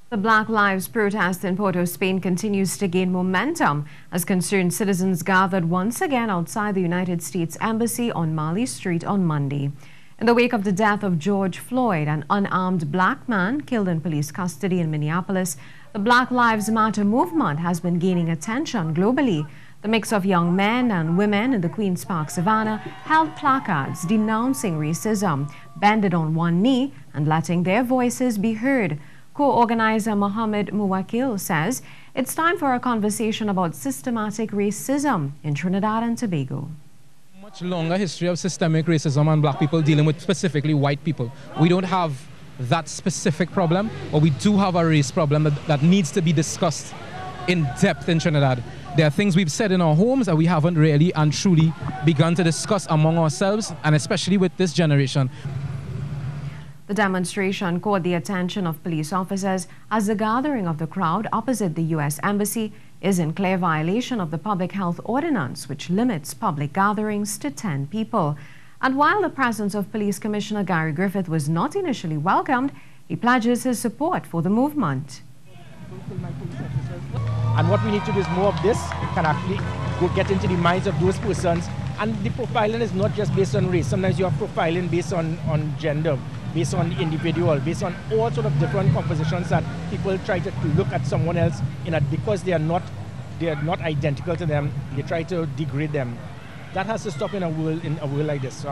The Black Lives protest in Porto, Spain continues to gain momentum as concerned citizens gathered once again outside the United States Embassy on Marli Street on Monday. In the wake of the death of George Floyd, an unarmed black man killed in police custody in Minneapolis, the Black Lives Matter movement has been gaining attention globally. The mix of young men and women in the Queen's Park Savannah held placards denouncing racism, bended on one knee and letting their voices be heard. Co-organiser Muhammed Muwakil says it's time for a conversation about systematic racism in Trinidad and Tobago. Much longer history of systemic racism and black people dealing with specifically white people. We don't have that specific problem, but we do have a race problem that needs to be discussed in depth in Trinidad. There are things we've said in our homes that we haven't really and truly begun to discuss among ourselves, and especially with this generation. The demonstration caught the attention of police officers as the gathering of the crowd opposite the U.S. Embassy is in clear violation of the Public Health Ordinance, which limits public gatherings to 10 people. And while the presence of Police Commissioner Gary Griffith was not initially welcomed, he pledges his support for the movement. And what we need to do is more of this. We can actually go get into the minds of those persons. And the profiling is not just based on race. Sometimes you have profiling based on gender, based on individual, based on all sort of different compositions that people try to look at someone else because they are not identical to them. They try to degrade them. That has to stop in a world like this.